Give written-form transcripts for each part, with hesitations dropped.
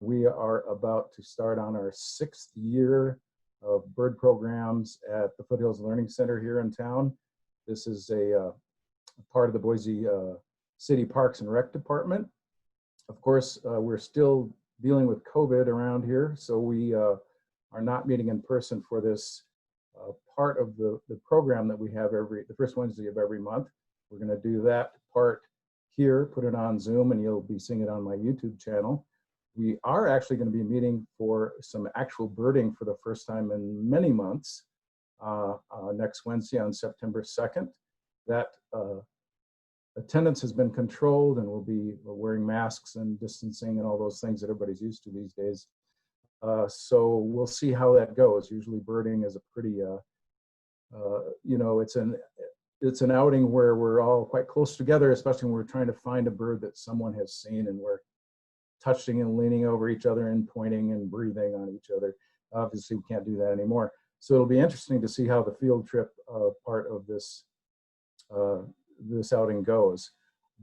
We are about to start on our 6th year of bird programs at the Foothills Learning Center here in town. This is a part of the Boise City Parks and Rec Department. Of course, we're still dealing with COVID around here, so we are not meeting in person for this part of the program that we have the first Wednesday of every month. We're going to do that part here, put it on Zoom, and you'll be seeing it on my YouTube channel. We are actually going to be meeting for some actual birding for the first time in many months next Wednesday on September 2nd. That attendance has been controlled, and we'll be wearing masks and distancing and all those things that everybody's used to these days. So we'll see how that goes. Usually birding is a pretty, you know, it's an outing where we're all quite close together, especially when we're trying to find a bird that someone has seen, and we're touching and leaning over each other and pointing and breathing on each other. Obviously, we can't do that anymore. So it'll be interesting to see how the field trip part of this this outing goes.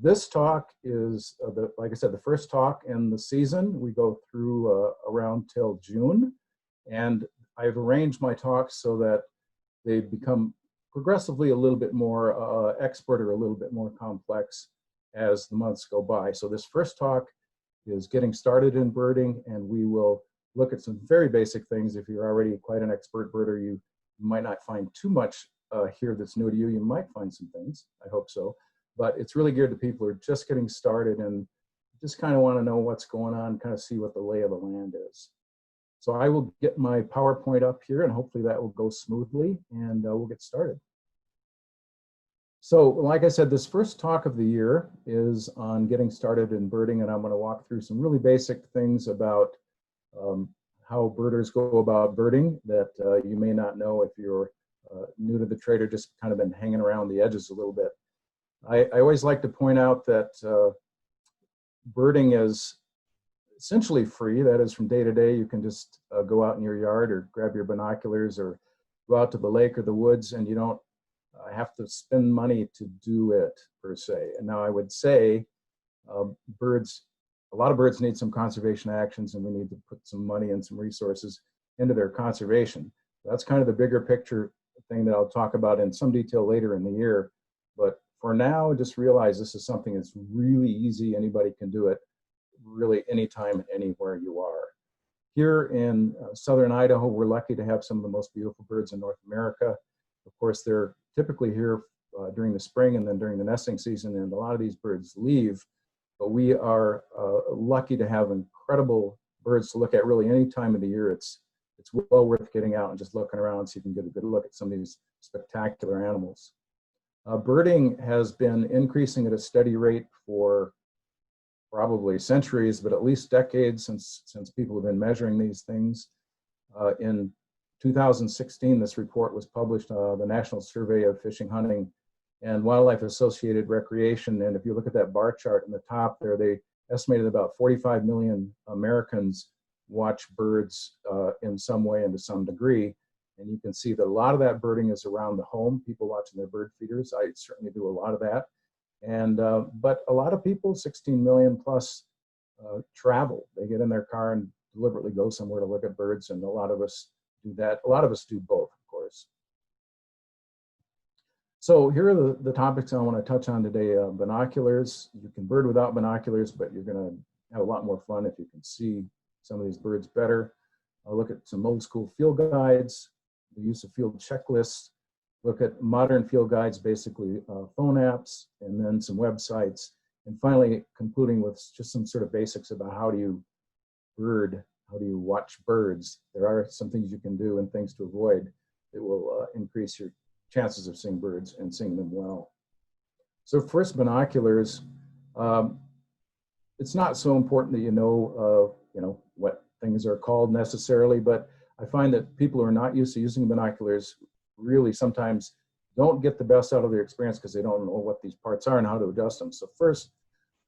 This talk is, like I said, the first talk in the season. We go through around till June, and I've arranged my talks so that they become progressively a little bit more expert or a little bit more complex as the months go by. So this first talk is getting started in birding, and we will look at some very basic things. If you're already quite an expert birder, you might not find too much here that's new to you. You might find some things, I hope so, but it's really geared to people who are just getting started and just kind of want to know what's going on, kind of see what the lay of the land is. So I will get my PowerPoint up here, and hopefully that will go smoothly, and we'll get started. So, like I said, this first talk of the year is on getting started in birding, and I'm going to walk through some really basic things about how birders go about birding that you may not know if you're new to the trade or just kind of been hanging around the edges a little bit. I always like to point out that birding is essentially free. That is, from day to day, you can just go out in your yard or grab your binoculars or go out to the lake or the woods, and you don't have to spend money to do it, per se. And now I would say a lot of birds need some conservation actions, and we need to put some money and some resources into their conservation. That's kind of the bigger picture thing that I'll talk about in some detail later in the year. But for now, just realize this is something that's really easy. Anybody can do it really anytime and anywhere you are. Here in southern Idaho, we're lucky to have some of the most beautiful birds in North America. Of course, they're typically here during the spring and then during the nesting season, and a lot of these birds leave. But we are lucky to have incredible birds to look at really any time of the year. It's well worth getting out and just looking around so you can get a good look at some of these spectacular animals. Birding has been increasing at a steady rate for probably centuries, but at least decades since people have been measuring these things. In 2016, this report was published, the National Survey of Fishing, Hunting, and Wildlife Associated Recreation. And if you look at that bar chart in the top there, they estimated about 45 million Americans watch birds in some way and to some degree. And you can see that a lot of that birding is around the home, people watching their bird feeders. I certainly do a lot of that. And but a lot of people, 16 million plus, travel. They get in their car and deliberately go somewhere to look at birds, and a lot of us do that. A lot of us do both, of course. So here are the topics I want to touch on today. Binoculars. You can bird without binoculars, but you're going to have a lot more fun if you can see some of these birds better. I'll look at some old school field guides, the use of field checklists, look at modern field guides, basically phone apps, and then some websites. And finally, concluding with just some sort of basics about how do you bird, how do you watch birds. There are some things you can do and things to avoid that will increase your chances of seeing birds and seeing them well. So first, binoculars. It's not so important that you know what things are called necessarily, but I find that people who are not used to using binoculars really sometimes don't get the best out of their experience because they don't know what these parts are and how to adjust them. So first,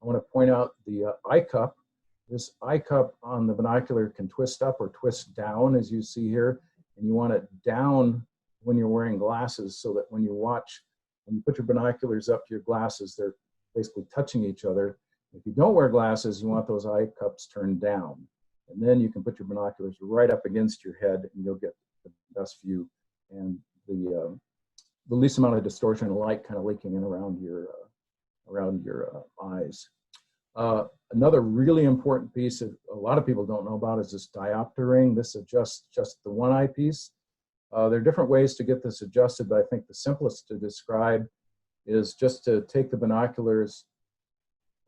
I want to point out the eye cup. This eye cup on the binocular can twist up or twist down, as you see here, and you want it down when you're wearing glasses so that when you put your binoculars up to your glasses, they're basically touching each other. If you don't wear glasses, you want those eye cups turned down. And then you can put your binoculars right up against your head and you'll get the best view and the least amount of distortion and light kind of leaking in around your eyes. Another really important piece that a lot of people don't know about is this diopter ring. This adjusts just the one eye piece. There are different ways to get this adjusted, but I think the simplest to describe is just to take the binoculars,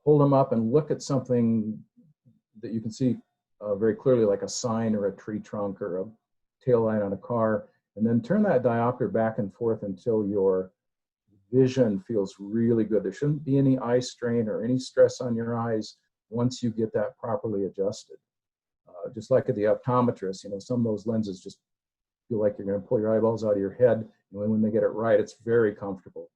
hold them up and look at something that you can see very clearly, like a sign or a tree trunk or a taillight on a car, and then turn that diopter back and forth until your vision feels really good. There shouldn't be any eye strain or any stress on your eyes once you get that properly adjusted. Just like at the optometrist, you know, some of those lenses just feel like you're going to pull your eyeballs out of your head. And when they get it right, it's very comfortable.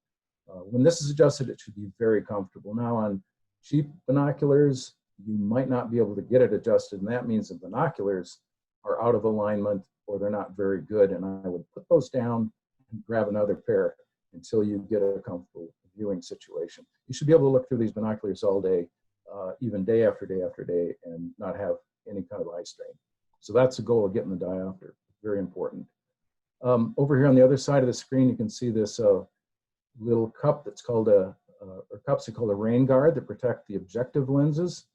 When this is adjusted, it should be very comfortable. Now on cheap binoculars, you might not be able to get it adjusted, and that means the binoculars are out of alignment or they're not very good, and I would put those down and grab another pair until you get a comfortable viewing situation. You should be able to look through these binoculars all day, even day after day after day, and not have any kind of eye strain. So that's the goal of getting the diopter. Very important. Over here on the other side of the screen, you can see this little cup that's called or cups are called a rain guard that protect the objective lenses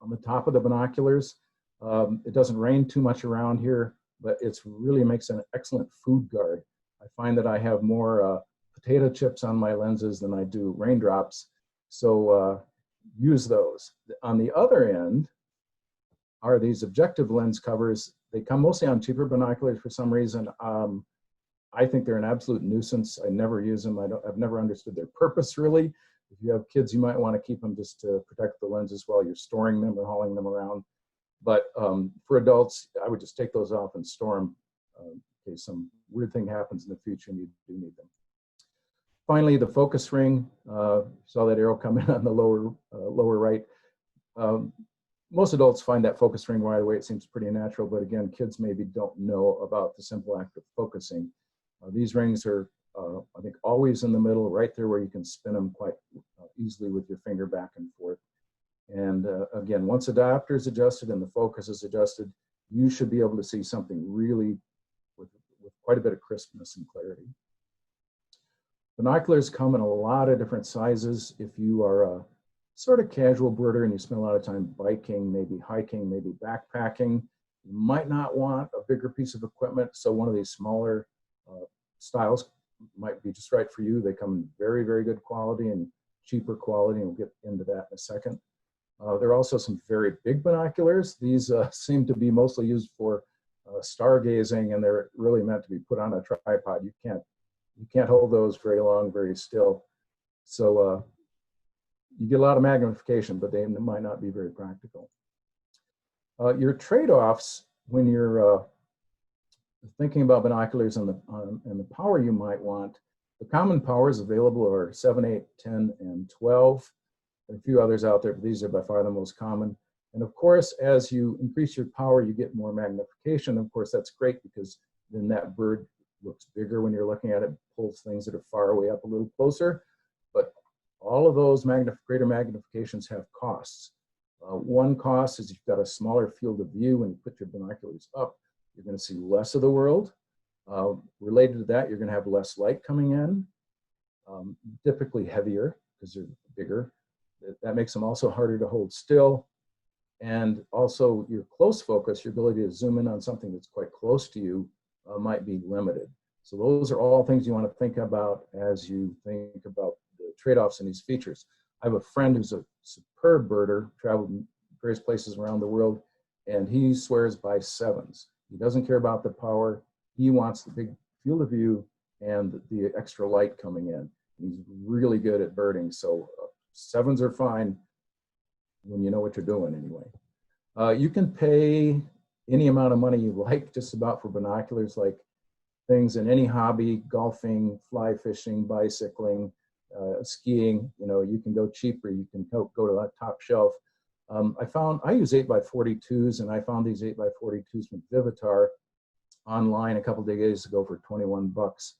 on the top of the binoculars. It doesn't rain too much around here, but it really makes an excellent food guard. I find that I have more potato chips on my lenses than I do raindrops, so use those. On the other end are these objective lens covers. They come mostly on cheaper binoculars for some reason. I think they're an absolute nuisance. I never use them. I've never understood their purpose, really. If you have kids, you might want to keep them just to protect the lenses while you're storing them or hauling them around. But for adults, I would just take those off and store them in case some weird thing happens in the future and you do need them. Finally, the focus ring. Saw that arrow come in on the lower right. Most adults find that focus ring right away. It seems pretty natural, but again, kids maybe don't know about the simple act of focusing. These rings are, I think, always in the middle, right there where you can spin them quite easily with your finger back and forth. And again, once the diopter is adjusted and the focus is adjusted, you should be able to see something really with quite a bit of crispness and clarity. Binoculars come in a lot of different sizes. If you are a sort of casual birder and you spend a lot of time biking, maybe hiking, maybe backpacking, you might not want a bigger piece of equipment. So one of these smaller styles might be just right for you. They come in very, very good quality and cheaper quality, and we'll get into that in a second. There are also some very big binoculars. These seem to be mostly used for stargazing, and they're really meant to be put on a tripod. You can't hold those very long, very still. So you get a lot of magnification, but they might not be very practical. Your trade-offs when you're thinking about binoculars and the power you might want, the common powers available are 7, 8, 10, and 12. There are a few others out there, but these are by far the most common. And of course, as you increase your power, you get more magnification. Of course, that's great because then that bird looks bigger when you're looking at it, pulls things that are far away up a little closer. But all of those greater magnifications have costs. One cost is you've got a smaller field of view. When you put your binoculars up, you're going to see less of the world. Related to that, you're going to have less light coming in, typically heavier because they're bigger. That makes them also harder to hold still. And also your close focus, your ability to zoom in on something that's quite close to you might be limited. So those are all things you want to think about as you think about the trade-offs in these features. I have a friend who's a superb birder, traveled in various places around the world, and he swears by 7s. He doesn't care about the power. He wants the big field of view and the extra light coming in. He's really good at birding, so 7s are fine when you know what you're doing anyway. You can pay any amount of money you like just about for binoculars, like things in any hobby, golfing, fly fishing, bicycling, skiing. You know, you can go cheaper, you can go to that top shelf. I use 8x42s, and I found these 8x42s from Vivitar online a couple of days ago for 21 bucks.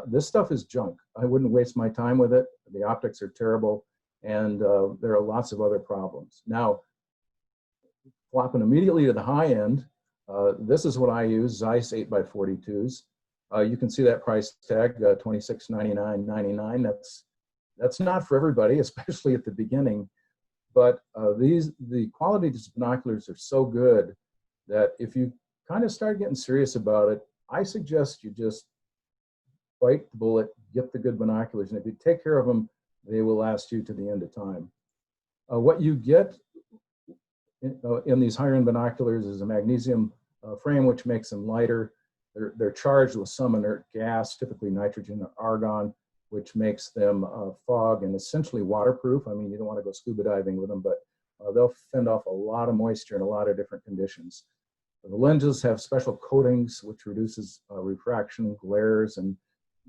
This stuff is junk. I wouldn't waste my time with it. The optics are terrible, and there are lots of other problems. Now, flopping immediately to the high end, this is what I use, Zeiss 8x42s. You can see that price tag, $26.99.99. That's not for everybody, especially at the beginning. But the quality of these binoculars are so good that if you kind of start getting serious about it, I suggest you just bite the bullet, get the good binoculars, and if you take care of them, they will last you to the end of time. What you get in these higher-end binoculars is a magnesium frame, which makes them lighter. They're charged with some inert gas, typically nitrogen or argon, which makes them fog and essentially waterproof. I mean, you don't want to go scuba diving with them, but they'll fend off a lot of moisture in a lot of different conditions. The lenses have special coatings, which reduces refraction, glares, and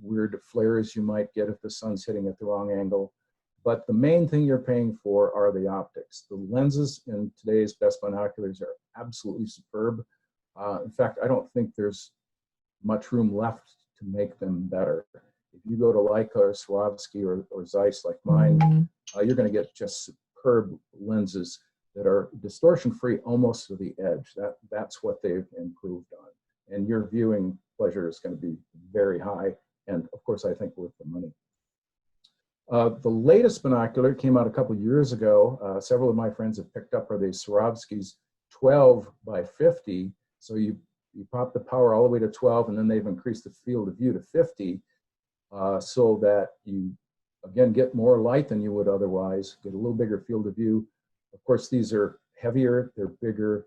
weird flares you might get if the sun's hitting at the wrong angle. But the main thing you're paying for are the optics. The lenses in today's best binoculars are absolutely superb. In fact, I don't think there's much room left to make them better. If you go to Leica or Swarovski or Zeiss like mine, you're going to get just superb lenses that are distortion-free almost to the edge. That's what they've improved on. And your viewing pleasure is going to be very high, and of course, I think worth the money. The latest binocular came out a couple years ago. Several of my friends have picked up are the Swarovski's 12x50. So you pop the power all the way to 12, and then they've increased the field of view to 50, so that you, again, get more light than you would otherwise, get a little bigger field of view. Of course, these are heavier, they're bigger,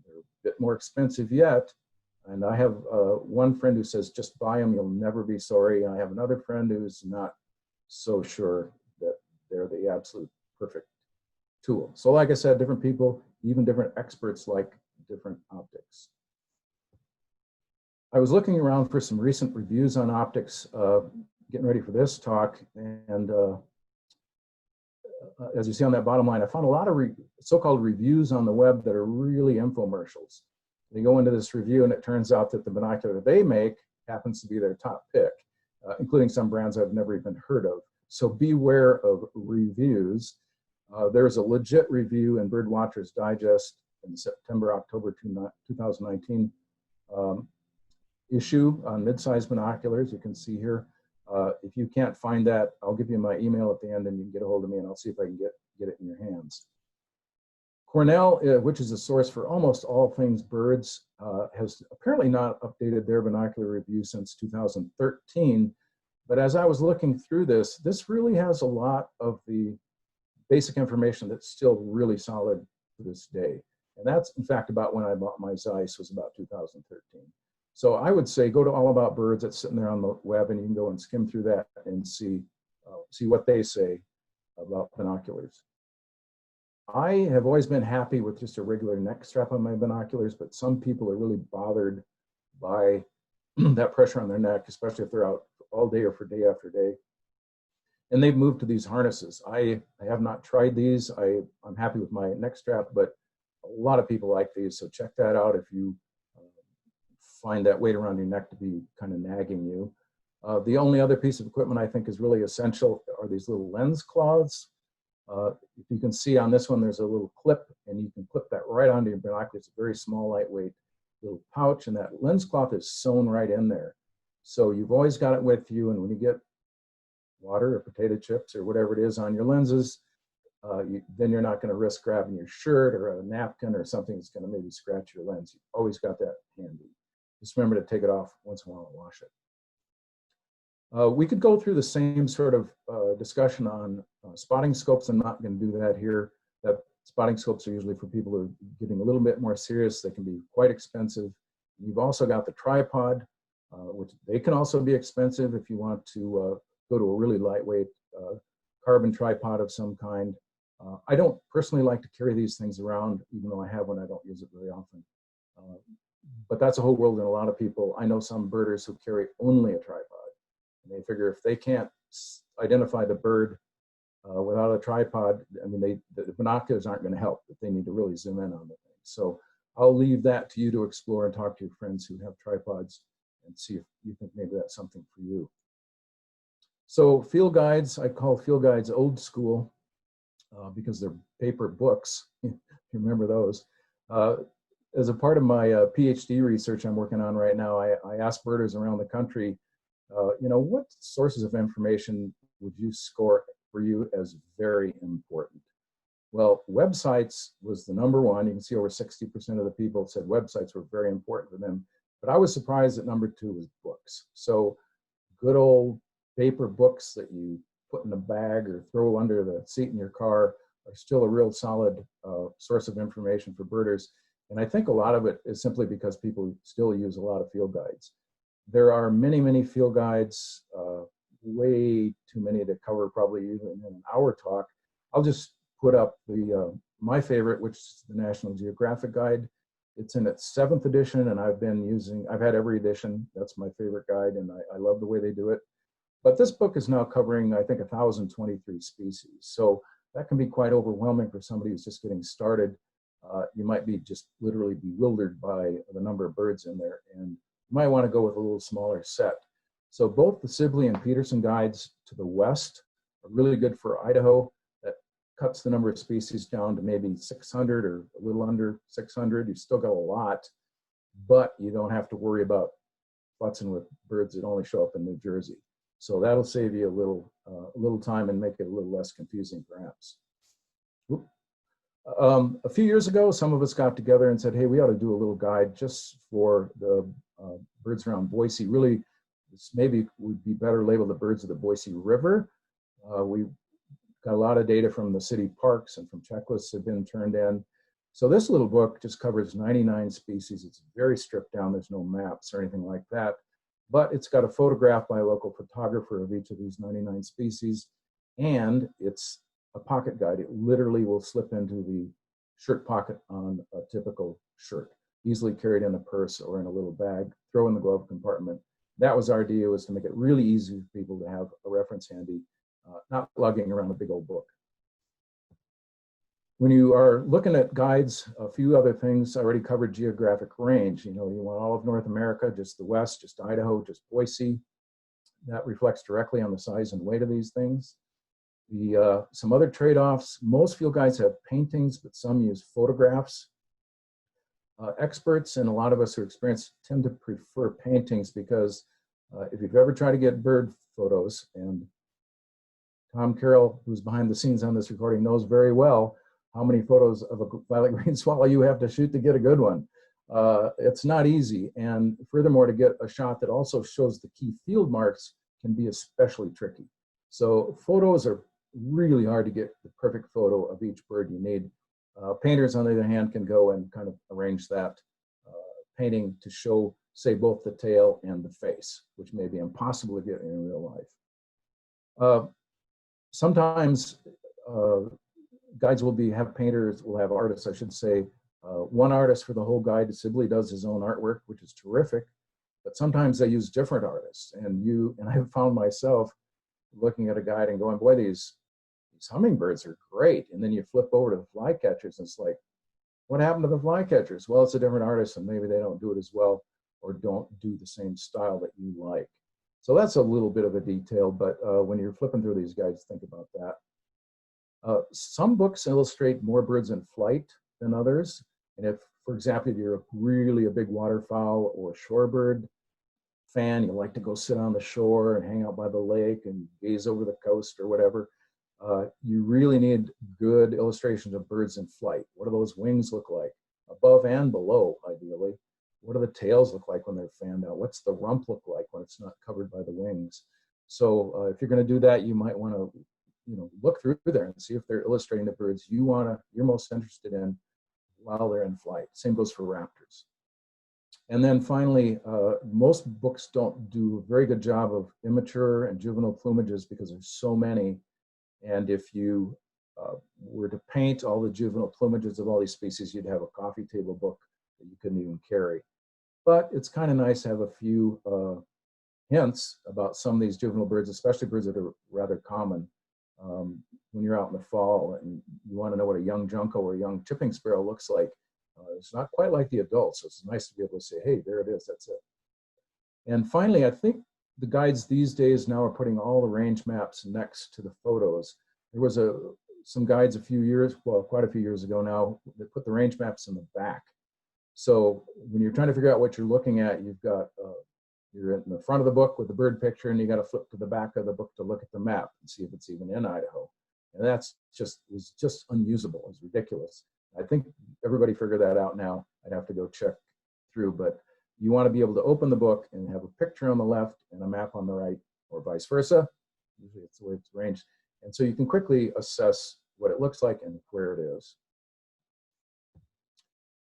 they're a bit more expensive yet. And I have one friend who says, just buy them, you'll never be sorry. And I have another friend who's not so sure that they're the absolute perfect tool. So like I said, different people, even different experts like different optics. I was looking around for some recent reviews on optics, getting ready for this talk, and as you see on that bottom line, I found a lot of so-called reviews on the web that are really infomercials. They go into this review and it turns out that the binocular they make happens to be their top pick, including some brands I've never even heard of. So beware of reviews. There's a legit review in Birdwatcher's Digest in the September-October 2019 issue on mid-size binoculars. You can see here. If you can't find that, I'll give you my email at the end and you can get a hold of me and I'll see if I can get it in your hands. Cornell, which is a source for almost all things birds, has apparently not updated their binocular review since 2013. But as I was looking through this really has a lot of the basic information that's still really solid to this day. And that's, in fact, about when I bought my Zeiss, was about 2013. So I would say go to All About Birds. That's sitting there on the web, and you can go and skim through that and see what they say about binoculars. I have always been happy with just a regular neck strap on my binoculars, but some people are really bothered by that pressure on their neck, especially if they're out all day or for day after day. And they've moved to these harnesses. I have not tried these. I'm happy with my neck strap, but a lot of people like these, so check that out if you find that weight around your neck to be kind of nagging you. The only other piece of equipment I think is really essential are these little lens cloths. If you can see on this one, there's a little clip, and you can clip that right onto your binoculars. It's a very small, lightweight little pouch, and that lens cloth is sewn right in there. So you've always got it with you, and when you get water or potato chips or whatever it is on your lenses, then you're not going to risk grabbing your shirt or a napkin or something that's going to maybe scratch your lens. You've always got that handy. Just remember to take it off once in a while and wash it. We could go through the same sort of discussion on spotting scopes. I'm not going to do that here. That spotting scopes are usually for people who are getting a little bit more serious. They can be quite expensive. You've also got the tripod, which they can also be expensive if you want to go to a really lightweight carbon tripod of some kind. I don't personally like to carry these things around, even though I have one. I don't use it very often. But that's a whole world in a lot of people. I know some birders who carry only a tripod. And they figure if they can't identify the bird without a tripod, I mean, the binoculars aren't going to help, but they need to really zoom in on the thing. So I'll leave that to you to explore and talk to your friends who have tripods and see if you think maybe that's something for you. So field guides, I call field guides old school because they're paper books, if you remember those. Uh, as a part of my PhD research I'm working on right now, I asked birders around the country, what sources of information would you score for you as very important? Well, websites was the number one. You can see over 60% of the people said websites were very important for them. But I was surprised that number two was books. So good old paper books that you put in a bag or throw under the seat in your car are still a real solid source of information for birders. And I think a lot of it is simply because people still use a lot of field guides. There are many, many field guides, way too many to cover probably even in an hour talk. I'll just put up the my favorite, which is the National Geographic Guide. It's in its 7th edition, and I've had every edition. That's my favorite guide, and I love the way they do it. But this book is now covering, I think, 1,023 species. So that can be quite overwhelming for somebody who's just getting started. You might be just literally bewildered by the number of birds in there, and you might want to go with a little smaller set. So both the Sibley and Peterson guides to the west are really good for Idaho. That cuts the number of species down to maybe 600 or a little under 600. You've still got a lot, but you don't have to worry about futzing with birds that only show up in New Jersey. So that'll save you a little time and make it a little less confusing, perhaps. A few years ago, some of us got together and said, hey, we ought to do a little guide just for the birds around Boise. Really, this maybe would be better labeled the birds of the Boise River. We got a lot of data from the city parks and from checklists have been turned in. So this little book just covers 99 species. It's very stripped down. There's no maps or anything like that. But it's got a photograph by a local photographer of each of these 99 species. And it's a pocket guide. It literally will slip into the shirt pocket on a typical shirt, easily carried in a purse or in a little bag, throw in the glove compartment. That was our idea, was to make it really easy for people to have a reference handy, not lugging around a big old book. When you are looking at guides, a few other things. I already covered geographic range. You want all of North America, just the West, just Idaho, just Boise. That reflects directly on the size and weight of these things. Some other trade-offs. Most field guides have paintings, but some use photographs. Experts and a lot of us who are experienced tend to prefer paintings because if you've ever tried to get bird photos, and Tom Carroll, who's behind the scenes on this recording, knows very well how many photos of a violet green swallow you have to shoot to get a good one. It's not easy, and furthermore, to get a shot that also shows the key field marks can be especially tricky. So photos are really hard to get the perfect photo of each bird you need. Painters, on the other hand, can go and kind of arrange that painting to show, say, both the tail and the face, which may be impossible to get in real life. Sometimes guides will have artists, I should say. One artist for the whole guide. Sibley does his own artwork, which is terrific, but sometimes they use different artists. And I have found myself looking at a guide and going, boy, these hummingbirds are great. And then you flip over to the flycatchers and it's like, what happened to the flycatchers? Well, it's a different artist and maybe they don't do it as well or don't do the same style that you like. So that's a little bit of a detail, but when you're flipping through these guides, think about that. Some books illustrate more birds in flight than others. And if, for example, if you're really a big waterfowl or shorebird fan, you like to go sit on the shore and hang out by the lake and gaze over the coast or whatever, you really need good illustrations of birds in flight. What do those wings look like? Above and below, ideally. What do the tails look like when they're fanned out? What's the rump look like when it's not covered by the wings? So if you're going to do that, you might want to look through there and see if they're illustrating the birds you're most interested in while they're in flight. Same goes for raptors. And then finally, most books don't do a very good job of immature and juvenile plumages because there's so many. And if you were to paint all the juvenile plumages of all these species, you'd have a coffee table book that you couldn't even carry. But it's kind of nice to have a few hints about some of these juvenile birds, especially birds that are rather common. When you're out in the fall and you want to know what a young junco or a young chipping sparrow looks like, it's not quite like the adults. So it's nice to be able to say, hey, there it is, that's it. And finally, I think the guides these days now are putting all the range maps next to the photos. There was some guides a few years, well, quite a few years ago now, that put the range maps in the back. So when you're trying to figure out what you're looking at, you've got, you're in the front of the book with the bird picture, and you got to flip to the back of the book to look at the map and see if it's even in Idaho. And that's was just unusable. It was ridiculous. I think everybody figured that out now. I'd have to go check through, but you want to be able to open the book and have a picture on the left and a map on the right, or vice versa. Usually it's the way it's arranged. And so you can quickly assess what it looks like and where it is.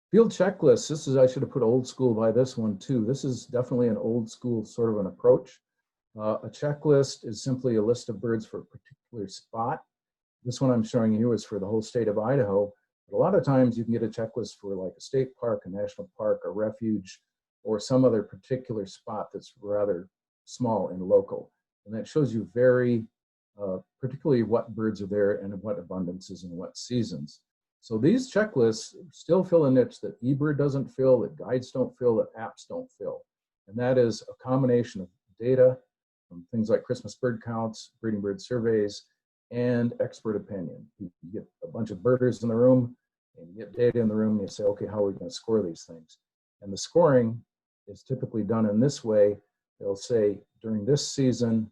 Field checklists. This is, I should have put old school by this one too. This is definitely an old school sort of an approach. A checklist is simply a list of birds for a particular spot. This one I'm showing you is for the whole state of Idaho. But a lot of times you can get a checklist for like a state park, a national park, a refuge, or some other particular spot that's rather small and local. And that shows you very particularly what birds are there and what abundances and what seasons. So these checklists still fill a niche that eBird doesn't fill, that guides don't fill, that apps don't fill. And that is a combination of data from things like Christmas bird counts, breeding bird surveys, and expert opinion. You get a bunch of birders in the room, and you get data in the room, and you say, okay, how are we going to score these things? And the scoring is typically done in this way. They'll say, during this season,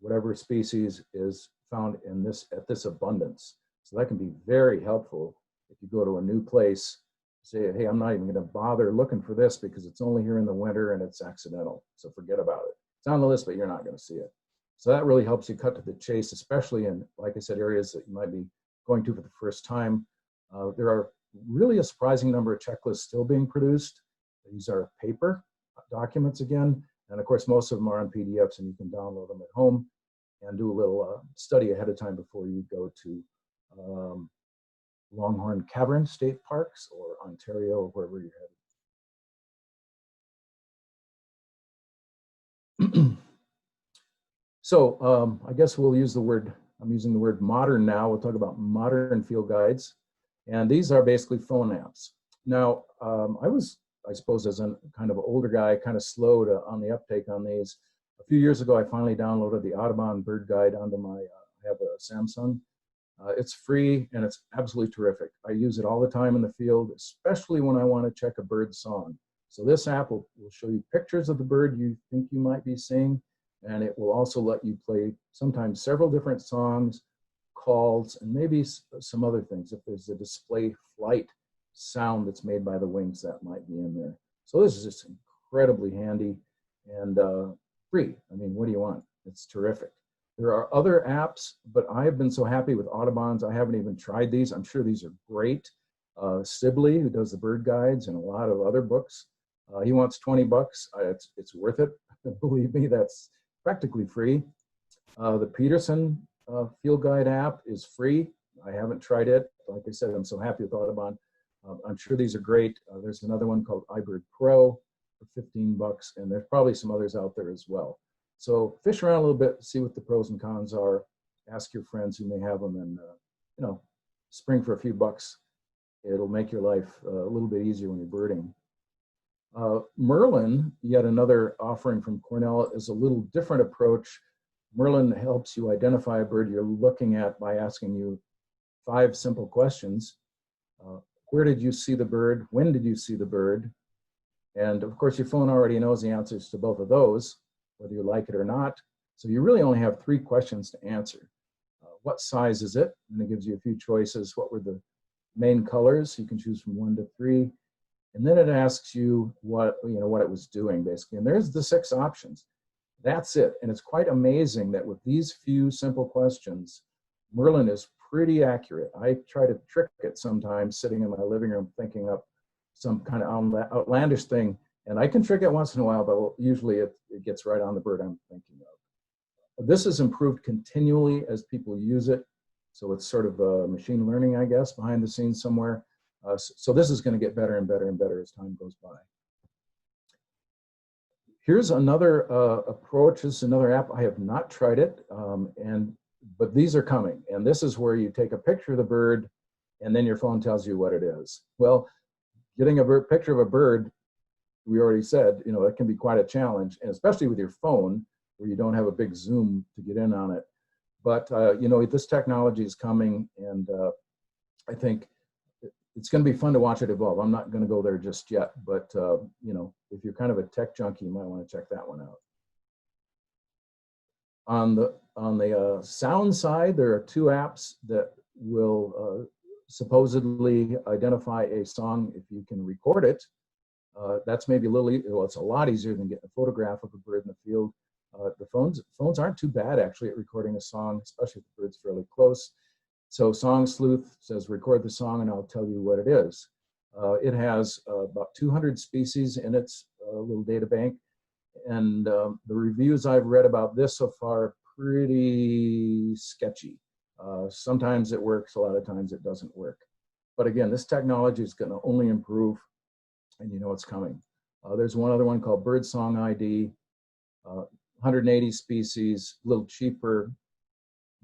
whatever species is found in this at this abundance. So that can be very helpful if you go to a new place, say, hey, I'm not even going to bother looking for this because it's only here in the winter and it's accidental. So forget about it. It's on the list, but you're not going to see it. So that really helps you cut to the chase, especially in, like I said, areas that you might be going to for the first time. There are really a surprising number of checklists still being produced. These are paper documents again. And of course, most of them are on PDFs, and you can download them at home and do a little study ahead of time before you go to Longhorn Cavern State Parks or Ontario or wherever you're headed. So I guess we'll use the word, I'm using the word modern now. We'll talk about modern field guides. And these are basically phone apps. Now, I suppose as a kind of older guy, kind of slow on the uptake on these. A few years ago, I finally downloaded the Audubon bird guide onto my, I have a Samsung. It's free and it's absolutely terrific. I use it all the time in the field, especially when I want to check a bird song. So this app will show you pictures of the bird you think you might be seeing, and it will also let you play sometimes several different songs, calls, and maybe some other things. If there's a display flight sound that's made by the wings, that might be in there. So this is just incredibly handy and free. I mean, what do you want? It's terrific. There are other apps, but I have been so happy with Audubon's. I haven't even tried these. I'm sure these are great. Sibley, who does the bird guides and a lot of other books, he wants 20 bucks. It's worth it. Believe me, that's practically free. The Peterson field guide app is free. I haven't tried it. Like I said, I'm so happy with Audubon. I'm sure these are great. There's another one called eBird Pro for 15 bucks, and there's probably some others out there as well. So fish around a little bit, see what the pros and cons are. Ask your friends who may have them, and you know, spring for a few bucks. It'll make your life a little bit easier when you're birding. Merlin, yet another offering from Cornell, is a little different approach. Merlin helps you identify a bird you're looking at by asking you 5 simple questions. Where did you see the bird? When did you see the bird? And of course, your phone already knows the answers to both of those, whether you like it or not. So you really only have 3 questions to answer. What size is it? And it gives you a few choices. What were the main colors? You can choose from 1 to 3. And then it asks you what it was doing, basically. And there's the 6 options. That's it. And it's quite amazing that with these few simple questions, Merlin is pretty accurate. I try to trick it sometimes, sitting in my living room thinking up some kind of outlandish thing. And I can trick it once in a while, but usually it gets right on the bird I'm thinking of. This is improved continually as people use it. So it's sort of machine learning, I guess, behind the scenes somewhere. So this is going to get better and better and better as time goes by. Here's another approach. This is another app. I have not tried it, but these are coming. And this is where you take a picture of the bird, and then your phone tells you what it is. Well, getting a picture of a bird, we already said, that can be quite a challenge, and especially with your phone, where you don't have a big zoom to get in on it. But you know, this technology is coming, and I think it's going to be fun to watch it evolve. I'm not going to go there just yet, but you know, if you're kind of a tech junkie, you might want to check that one out. On the sound side, there are two apps that will supposedly identify a song if you can record it. That's maybe a little, well, it's a lot easier than getting a photograph of a bird in the field. The phones aren't too bad actually at recording a song, especially if the bird's fairly close. So Song Sleuth says record the song and I'll tell you what it is. It has about 200 species in its little data bank. And the reviews I've read about this so far are pretty sketchy. Sometimes it works, a lot of times it doesn't work. But again, this technology is going to only improve, and you know it's coming. There's one other one called Birdsong ID, 180 species, a little cheaper,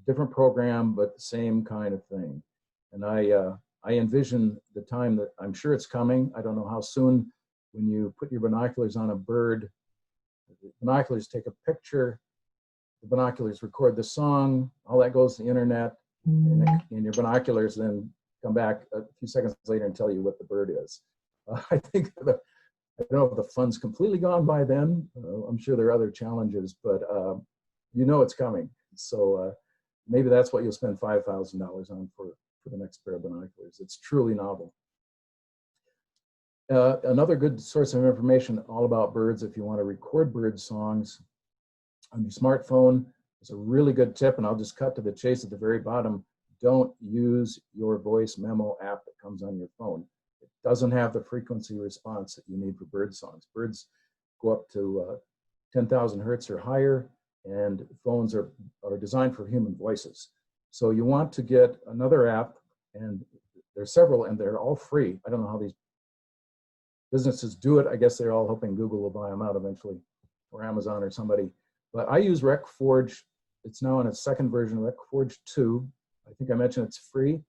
different program, but the same kind of thing. And I envision the time that I'm sure it's coming. I don't know how soon, when you put your binoculars on a bird, the binoculars take a picture, the binoculars record the song, all that goes to the internet, and your binoculars then come back a few seconds later and tell you what the bird is. I think I don't know if the fun's completely gone by then. I'm sure there are other challenges, but you know it's coming. So maybe that's what you'll spend $5,000 on for the next pair of binoculars. It's truly novel. Another good source of information all about birds, if you want to record bird songs on your smartphone, is a really good tip, and I'll just cut to the chase at the very bottom. Don't use your voice memo app that comes on your phone. It doesn't have the frequency response that you need for bird songs. Birds go up to 10,000 hertz or higher, and phones are designed for human voices. So you want to get another app, and there's several, and they're all free. I don't know how these businesses do it. I guess they're all hoping Google will buy them out eventually, or Amazon or somebody. But I use RecForge. It's now in its second version, RecForge 2. I think I mentioned it's free,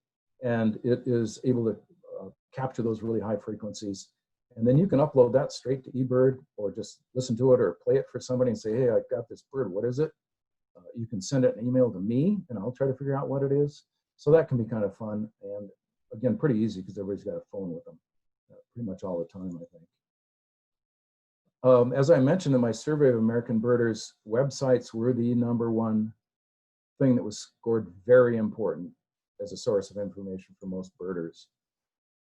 and it is able to capture those really high frequencies. And then you can upload that straight to eBird, or just listen to it or play it for somebody and say, hey, I got this bird, what is it? You can send it an email to me, and I'll try to figure out what it is. So that can be kind of fun, and again, pretty easy because everybody's got a phone with them pretty much all the time, I think. As I mentioned in my survey of American birders, websites were the #1 thing that was scored very important as a source of information for most birders.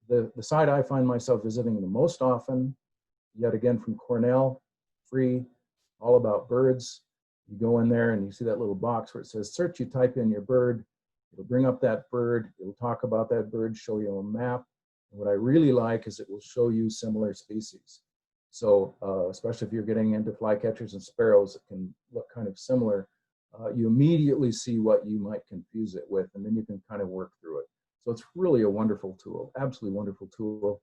The site I find myself visiting the most often, yet again from Cornell, free, all about birds. You go in there and you see that little box where it says search, you type in your bird, it'll bring up that bird, it'll talk about that bird, show you a map. And what I really like is it will show you similar species. So especially if you're getting into flycatchers and sparrows that can look kind of similar, you immediately see what you might confuse it with, and then you can kind of work through it. So it's really a wonderful tool, absolutely wonderful tool.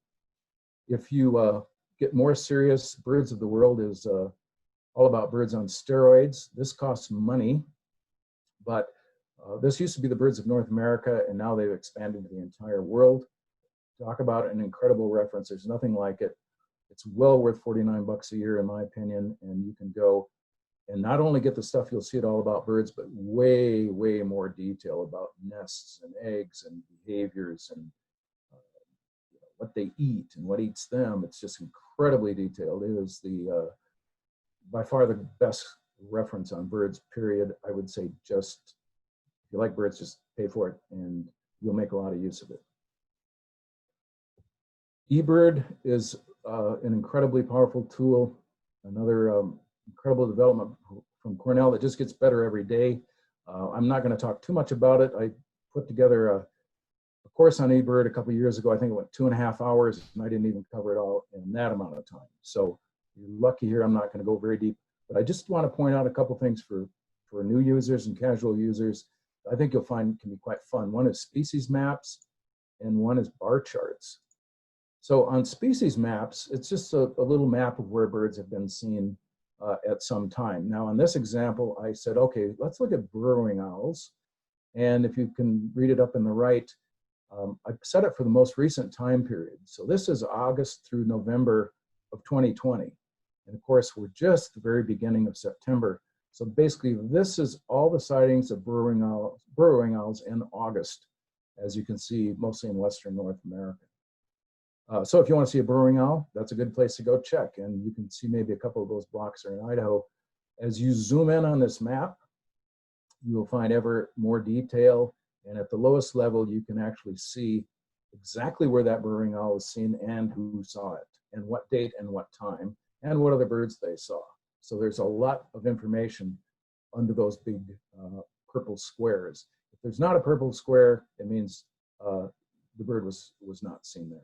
If you get more serious, Birds of the World is all about birds on steroids. This costs money, but this used to be the Birds of North America, and now they've expanded to the entire world. Talk about an incredible reference. There's nothing like it. It's well worth $49 a year, in my opinion, and you can go and not only get the stuff you'll see it all about birds, but way, way more detail about nests and eggs and behaviors and what they eat and what eats them. It's just incredibly detailed. It is the by far the best reference on birds, period. I would say just, if you like birds, just pay for it and you'll make a lot of use of it. eBird is an incredibly powerful tool, another incredible development from Cornell that just gets better every day. I'm not going to talk too much about it. I put together a course on eBird a couple of years ago. I think it went 2.5 hours, and I didn't even cover it all in that amount of time. So you're lucky here. I'm not going to go very deep, but I just want to point out a couple things for new users and casual users. I think you'll find can be quite fun. One is species maps, and one is bar charts. So on species maps, it's just a little map of where birds have been seen at some time. Now, in this example, I said, okay, let's look at burrowing owls. And if you can read it up in the right, I set it for the most recent time period. So this is August through November of 2020. And of course, we're just at the very beginning of September. So basically, this is all the sightings of burrowing owls in August, as you can see, mostly in Western North America. So if you want to see a burrowing owl, that's a good place to go check. And you can see maybe a couple of those blocks are in Idaho. As you zoom in on this map, you will find ever more detail. And at the lowest level, you can actually see exactly where that burrowing owl was seen and who saw it, and what date and what time, and what other birds they saw. So there's a lot of information under those big purple squares. If there's not a purple square, it means the bird was not seen there.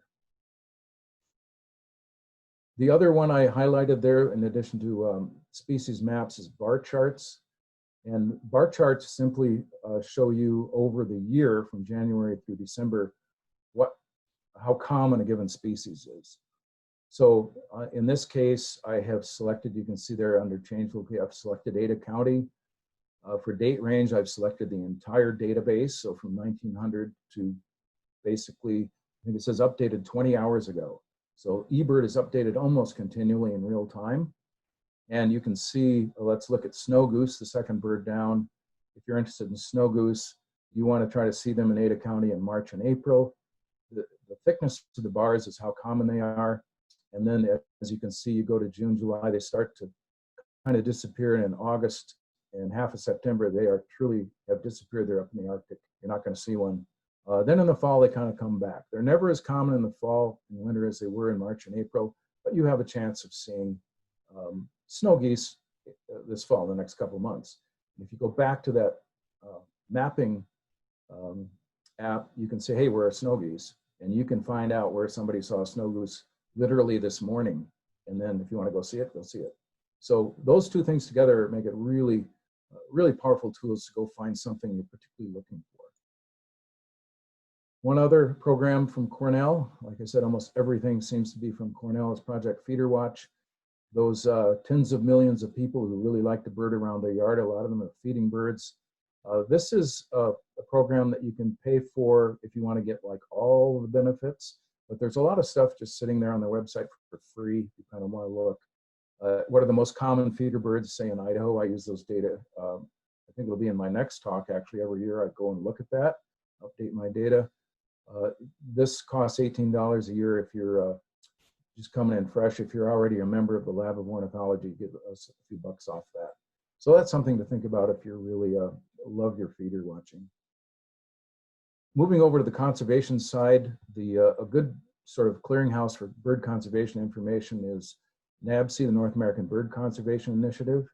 The other one I highlighted there, in addition to species maps, is bar charts. And bar charts simply show you over the year from January through December how common a given species is. So in this case, I have selected, you can see there under change locale, I've selected Ada County. For date range, I've selected the entire database, so from 1900 to basically, I think it says updated 20 hours ago. So eBird is updated almost continually in real time. And you can see, let's look at snow goose, the second bird down. If you're interested in snow goose, you want to try to see them in Ada County in March and April. The thickness of the bars is how common they are. And then as you can see, you go to June, July, they start to kind of disappear. And in August and half of September, they are truly have disappeared. They're up in the Arctic. You're not going to see one. Then in the fall, they kind of come back. They're never as common in the fall and winter as they were in March and April, but you have a chance of seeing snow geese this fall, the next couple of months. If you go back to that mapping app, you can say, hey, where are snow geese? And you can find out where somebody saw a snow goose literally this morning. And then if you want to go see it, go see it. So those two things together make it really, really powerful tools to go find something you're particularly looking for. One other program from Cornell, like I said, almost everything seems to be from Cornell, is Project Feeder Watch. Those tens of millions of people who really like to bird around their yard, a lot of them are feeding birds. This is a program that you can pay for if you want to get like all the benefits, but there's a lot of stuff just sitting there on their website for free. If you kind of want to look. What are the most common feeder birds, say in Idaho? I use those data. I think it'll be in my next talk, actually. Every year I go and look at that, update my data. This costs $18 a year if you're just coming in fresh. If you're already a member of the Lab of Ornithology, give us a few bucks off that. So that's something to think about if you're really love your feeder watching. Moving over to the conservation side, a good sort of clearinghouse for bird conservation information is NABC, the North American Bird Conservation Initiative.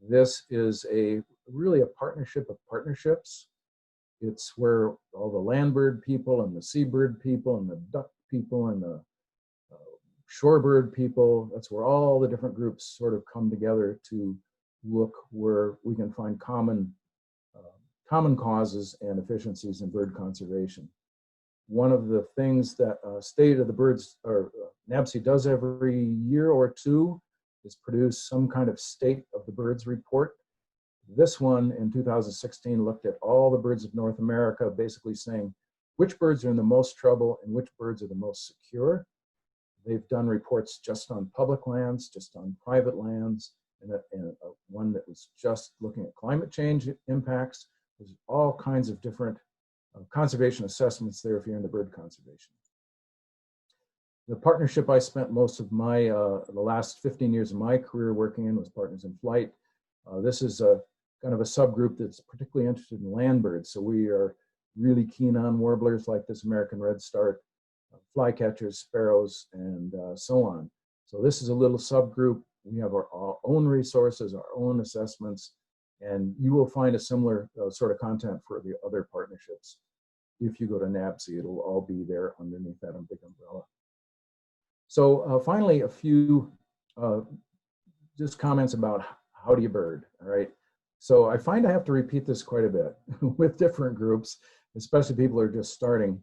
This is really a partnership of partnerships. It's where all the land bird people and the seabird people and the duck people and the shorebird people, that's where all the different groups sort of come together to look where we can find common causes and efficiencies in bird conservation. One of the things that State of the Birds, or NABC, does every year or two is produce some kind of State of the Birds report. This one in 2016 looked at all the birds of North America, basically saying which birds are in the most trouble and which birds are the most secure. They've done reports just on public lands, just on private lands, and one that was just looking at climate change impacts. There's all kinds of different conservation assessments there if you're into bird conservation. The partnership I spent most of my, the last 15 years of my career working in was Partners in Flight. This is a kind of a subgroup that's particularly interested in land birds. So we are really keen on warblers like this American redstart, flycatchers, sparrows, and so on. So this is a little subgroup. We have our own resources, our own assessments, and you will find a similar sort of content for the other partnerships. If you go to NABC, it'll all be there underneath that big umbrella. So finally, a few just comments about how do you bird, all right? So I find I have to repeat this quite a bit with different groups, especially people who are just starting.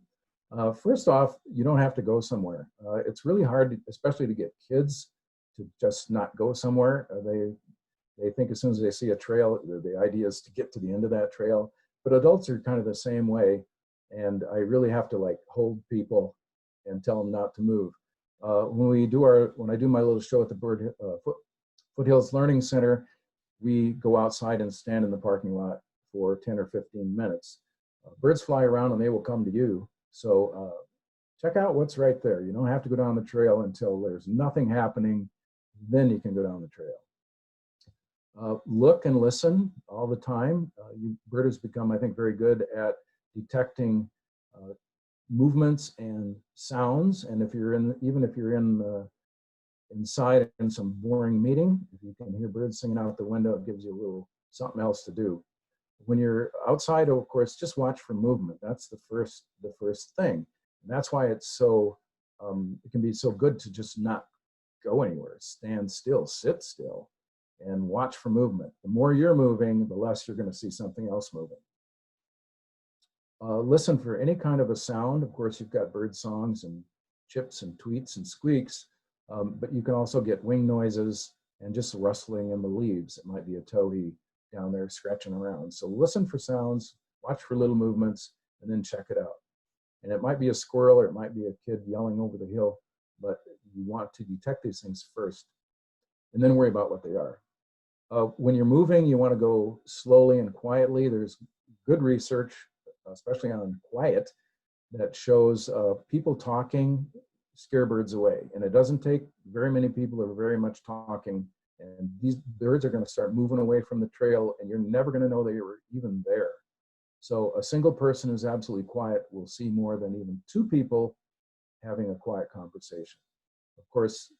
First off, you don't have to go somewhere. It's really hard, especially to get kids to just not go somewhere. They think as soon as they see a trail, the idea is to get to the end of that trail. But adults are kind of the same way, and I really have to like hold people and tell them not to move. When I do my little show at the Foothills Learning Center, we go outside and stand in the parking lot for 10 or 15 minutes. Birds fly around and they will come to you. So check out what's right there. You don't have to go down the trail until there's nothing happening. Then you can go down the trail. Look and listen all the time. Birders become, I think, very good at detecting movements and sounds. And if you're in, even if you're in inside in some boring meeting, if you can hear birds singing out the window, it gives you a little something else to do. When you're outside, of course, just watch for movement. That's the first thing. And that's why it's so, it can be so good to just not go anywhere. Stand still, sit still, and watch for movement. The more you're moving, the less you're going to see something else moving. Listen for any kind of a sound. Of course, you've got bird songs and chips and tweets and squeaks, but you can also get wing noises and just rustling in the leaves. It might be a towhee down there scratching around. So listen for sounds, watch for little movements, and then check it out. And it might be a squirrel or it might be a kid yelling over the hill, but you want to detect these things first and then worry about what they are. When you're moving, you want to go slowly and quietly. There's good research, especially on quiet, that shows people talking scare birds away. And it doesn't take very many people or very much talking. And these birds are going to start moving away from the trail, and you're never going to know they were even there. So a single person who's absolutely quiet will see more than even two people having a quiet conversation. Of course,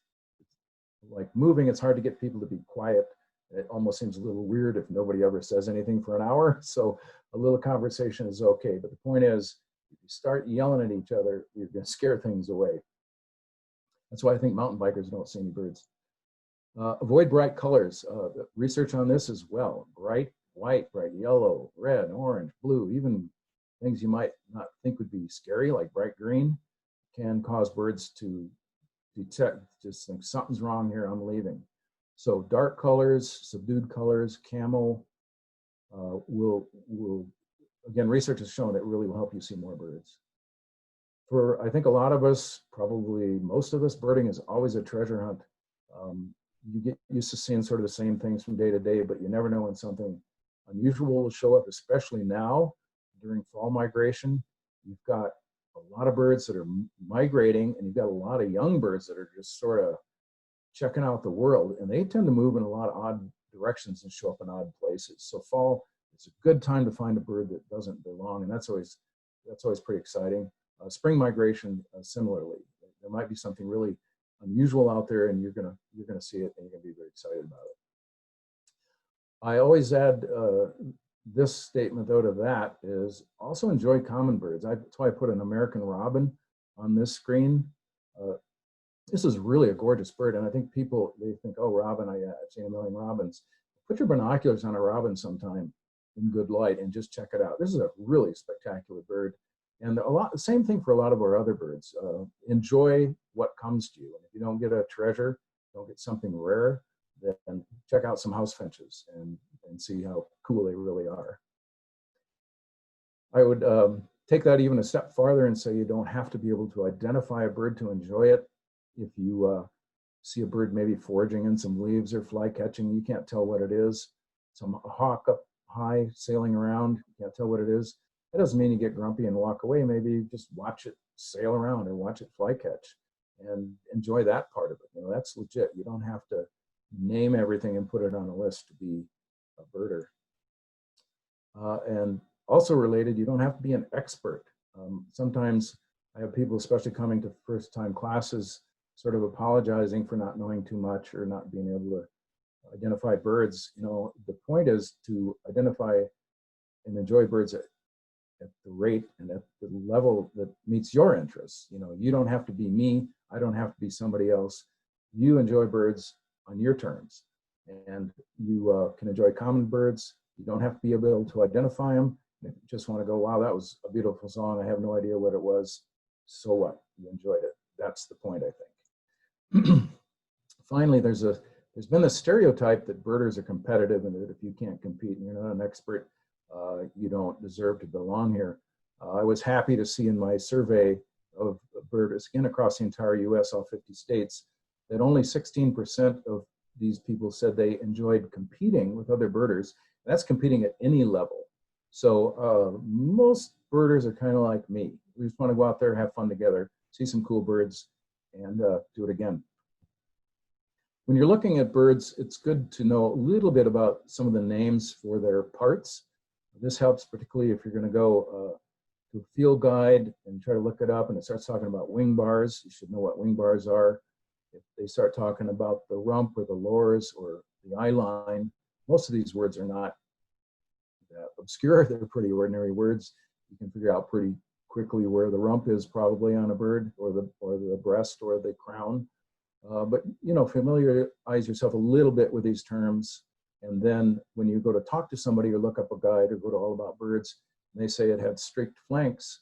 like moving, it's hard to get people to be quiet. It almost seems a little weird if nobody ever says anything for an hour. So a little conversation is okay. But the point is, if you start yelling at each other, you're going to scare things away. That's why I think mountain bikers don't see any birds. Avoid bright colors. Research on this as well. Bright white, bright yellow, red, orange, blue, even things you might not think would be scary, like bright green, can cause birds to detect, just think something's wrong here, I'm leaving. So dark colors, subdued colors, camel will, again, research has shown it really will help you see more birds. For, I think a lot of us, probably most of us, birding is always a treasure hunt. You get used to seeing sort of the same things from day to day, but you never know when something unusual will show up, especially now during fall migration. You've got a lot of birds that are migrating, and you've got a lot of young birds that are just sort of checking out the world, and they tend to move in a lot of odd directions and show up in odd places. So fall is a good time to find a bird that doesn't belong, and that's always pretty exciting. Spring migration, similarly, there might be something really unusual out there, and you're gonna see it, and you're gonna be very excited about it. I always add this statement though to that is also enjoy common birds. That's why I put an American robin on this screen. This is really a gorgeous bird, and I think people, they think, oh, robin, I've seen a million robins. Put your binoculars on a robin sometime in good light and just check it out. This is a really spectacular bird. And the same thing for a lot of our other birds. Enjoy what comes to you. And if you don't get a treasure, don't get something rare, then check out some house finches and see how cool they really are. I would take that even a step farther and say you don't have to be able to identify a bird to enjoy it. If you see a bird maybe foraging in some leaves or fly catching, you can't tell what it is. Some hawk up high sailing around, you can't tell what it is. That doesn't mean you get grumpy and walk away. Maybe just watch it sail around or watch it fly catch and enjoy that part of it. You know, that's legit. You don't have to name everything and put it on a list to be a birder. And also related, you don't have to be an expert. Sometimes I have people, especially coming to first-time classes, sort of apologizing for not knowing too much or not being able to identify birds. You know, the point is to identify and enjoy birds at the rate and at the level that meets your interests. You know, you don't have to be me. I don't have to be somebody else. You enjoy birds on your terms, and you can enjoy common birds. You don't have to be able to identify them. If you just want to go, wow, that was a beautiful song. I have no idea what it was. So what? You enjoyed it. That's the point, I think. Finally, there's been a stereotype that birders are competitive and that if you can't compete and you're not an expert, you don't deserve to belong here. I was happy to see in my survey of birders, again across the entire US, all 50 states, that only 16% of these people said they enjoyed competing with other birders. That's competing at any level. So most birders are kind of like me. We just want to go out there, have fun together, see some cool birds, and do it again. When you're looking at birds, it's good to know a little bit about some of the names for their parts. This helps particularly if you're going to go to a field guide and try to look it up and it starts talking about wing bars. You should know what wing bars are. If they start talking about the rump or the lores or the eye line, most of these words are not that obscure. They're pretty ordinary words. You can figure out pretty quickly where the rump is probably on a bird, or the breast or the crown. But you know, familiarize yourself a little bit with these terms, and then when you go to talk to somebody or look up a guide or go to All About Birds, and they say it had streaked flanks,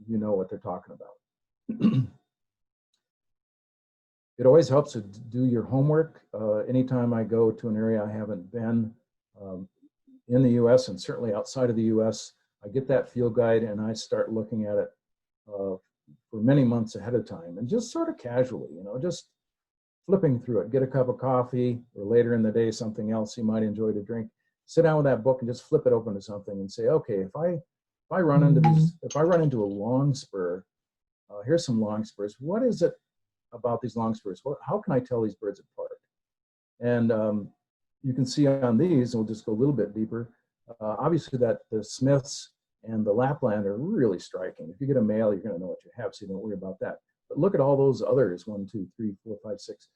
you know what they're talking about. It always helps to do your homework. Anytime I go to an area I haven't been in the U.S. and certainly outside of the U.S., I get that field guide and I start looking at it for many months ahead of time, and just sort of casually, you know, just flipping through it. Get a cup of coffee, or later in the day something else you might enjoy to drink. Sit down with that book and just flip it open to something and say, okay, if I run into a long spur, here's some long spurs. What is it about these long spurs? How can I tell these birds apart? And you can see on these, and we'll just go a little bit deeper, obviously that the Smiths and the Lapland are really striking. If you get a male, you're going to know what you have, so you don't worry about that. But look at all those others, 1, 2, 3, 4, 5, 6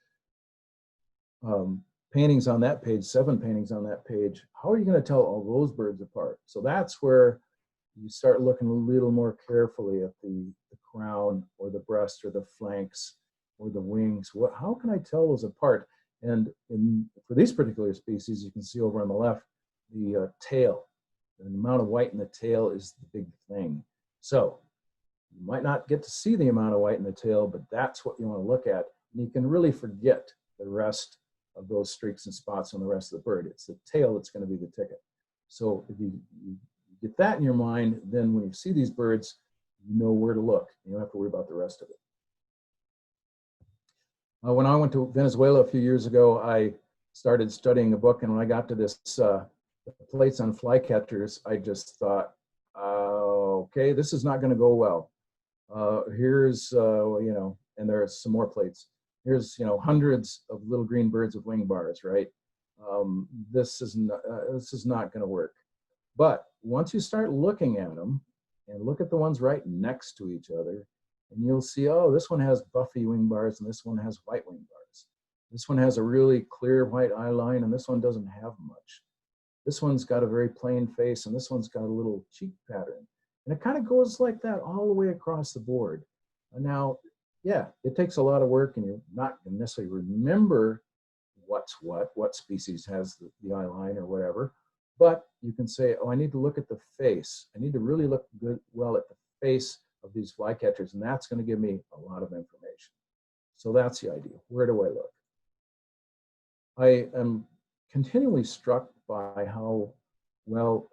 paintings on that page, 7 paintings on that page. How are you going to tell all those birds apart? So that's where you start looking a little more carefully at the crown or the breast or the flanks or the wings. How can I tell those apart? And for these particular species, you can see over on the left, the tail. The amount of white in the tail is the big thing. So you might not get to see the amount of white in the tail, but that's what you want to look at. And you can really forget the rest of those streaks and spots on the rest of the bird. It's the tail that's going to be the ticket. So if you get that in your mind, then when you see these birds, you know where to look. You don't have to worry about the rest of it. When I went to Venezuela a few years ago, I started studying a book, and when I got to this plates on flycatchers, I just thought, okay, this is not going to go well. Here's, you know, and there's some more plates. Here's, you know, hundreds of little green birds with wing bars, right? This is not going to work. But once you start looking at them, and look at the ones right next to each other, and you'll see, oh, this one has buffy wing bars, and this one has white wing bars. This one has a really clear white eye line, and this one doesn't have much. This one's got a very plain face, and this one's got a little cheek pattern. And it kind of goes like that all the way across the board. Now, yeah, it takes a lot of work, and you're not going to necessarily remember what's what species has the eye line or whatever. But you can say, oh, I need to look at the face. I need to really look well at the face of these flycatchers, and that's going to give me a lot of information. So that's the idea. Where do I look? I am continually struck by how well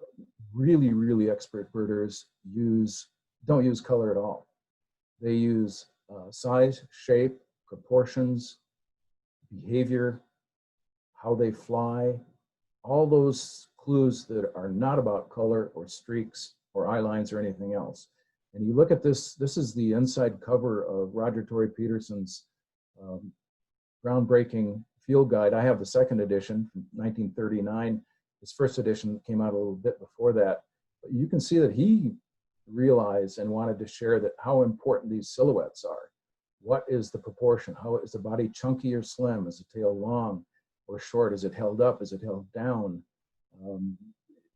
really, really expert birders don't use color at all. They use size, shape, proportions, behavior, how they fly, all those clues that are not about color or streaks or eye lines or anything else. And you look at this, this is the inside cover of Roger Torrey Peterson's groundbreaking field guide. I have the second edition from 1939. His first edition came out a little bit before that. But you can see that he realized and wanted to share that how important these silhouettes are. What is the proportion? How is the body chunky or slim? Is the tail long or short? Is it held up? Is it held down?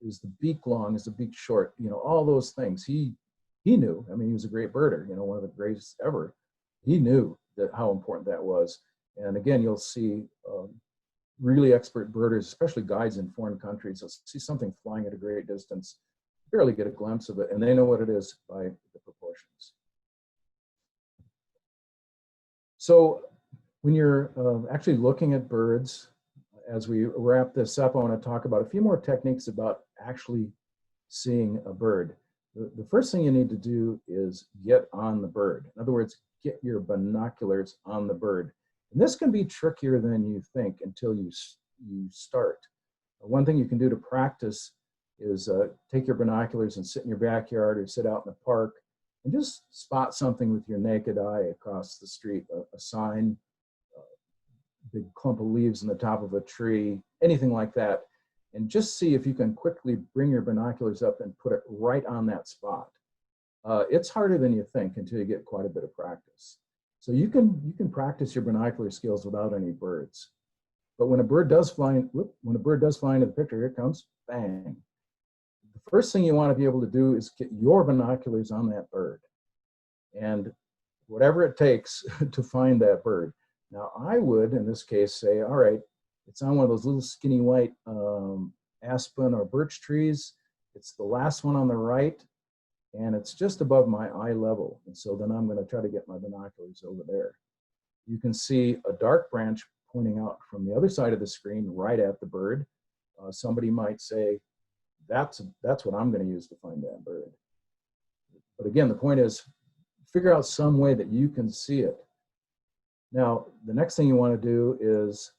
Is the beak long? Is the beak short? You know, all those things. He knew. I mean, he was a great birder, you know, one of the greatest ever. He knew that how important that was. And again, you'll see really expert birders, especially guides in foreign countries, they'll see something flying at a great distance, barely get a glimpse of it, and they know what it is by the proportions. So when you're actually looking at birds, as we wrap this up, I want to talk about a few more techniques about actually seeing a bird. The first thing you need to do is get on the bird. In other words, get your binoculars on the bird. And this can be trickier than you think until you start. One thing you can do to practice is take your binoculars and sit in your backyard or sit out in the park and just spot something with your naked eye across the street, a sign, a big clump of leaves in the top of a tree, anything like that. And just see if you can quickly bring your binoculars up and put it right on that spot. It's harder than you think until you get quite a bit of practice. So you can practice your binocular skills without any birds. But when a bird does fly into the picture, here it comes, bang. The first thing you want to be able to do is get your binoculars on that bird, and whatever it takes to find that bird. Now, I would, in this case, say, all right, it's on one of those little skinny white aspen or birch trees. It's the last one on the right, and it's just above my eye level. And so then I'm going to try to get my binoculars over there. You can see a dark branch pointing out from the other side of the screen right at the bird. Somebody might say, that's what I'm going to use to find that bird. But again, the point is, figure out some way that you can see it. Now, the next thing you want to do is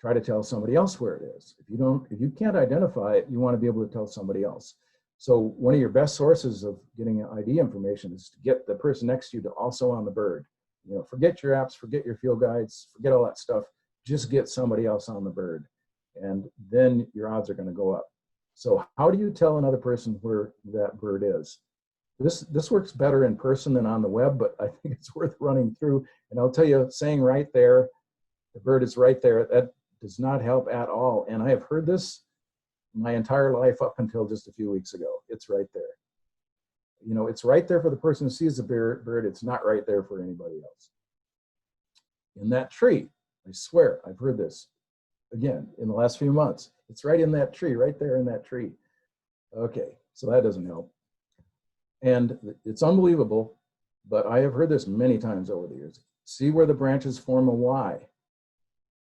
try to tell somebody else where it is. If you can't identify it, you want to be able to tell somebody else. So one of your best sources of getting ID information is to get the person next to you to also on the bird. You know, forget your apps, forget your field guides, forget all that stuff. Just get somebody else on the bird, and then your odds are going to go up. So how do you tell another person where that bird is? This works better in person than on the web, but I think it's worth running through. And I'll tell you, saying right there, the bird is right there, that does not help at all. And I have heard this my entire life up until just a few weeks ago. It's right there. You know, it's right there for the person who sees the bird. It's not right there for anybody else. In that tree, I swear, I've heard this again in the last few months. It's right in that tree, right there in that tree. Okay, so that doesn't help. And it's unbelievable, but I have heard this many times over the years. See where the branches form a Y.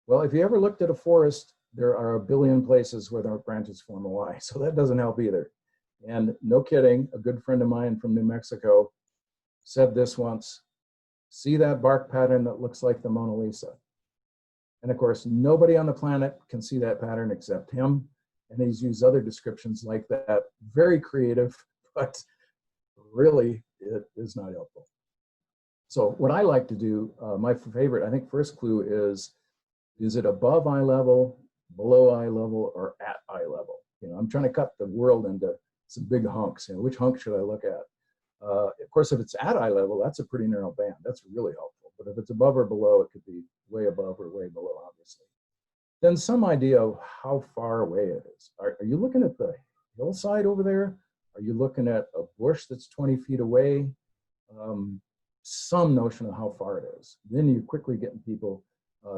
Well, if you ever looked at a forest, there are a billion places where the branches form a Y, so that doesn't help either. And no kidding, a good friend of mine from New Mexico said this once: see that bark pattern that looks like the Mona Lisa? And of course, nobody on the planet can see that pattern except him. And he's used other descriptions like that. Very creative, but really it is not helpful. So what I like to do, my favorite, I think, first clue is it above eye level, below eye level, or at eye level? You know, I'm trying to cut the world into some big hunks. You know, which hunk should I look at? Of course, if it's at eye level, that's a pretty narrow band. That's really helpful. But if it's above or below, it could be way above or way below, obviously. Then some idea of how far away it is. Are you looking at the hillside over there? Are you looking at a bush that's 20 feet away? Some notion of how far it is. Then you quickly getting people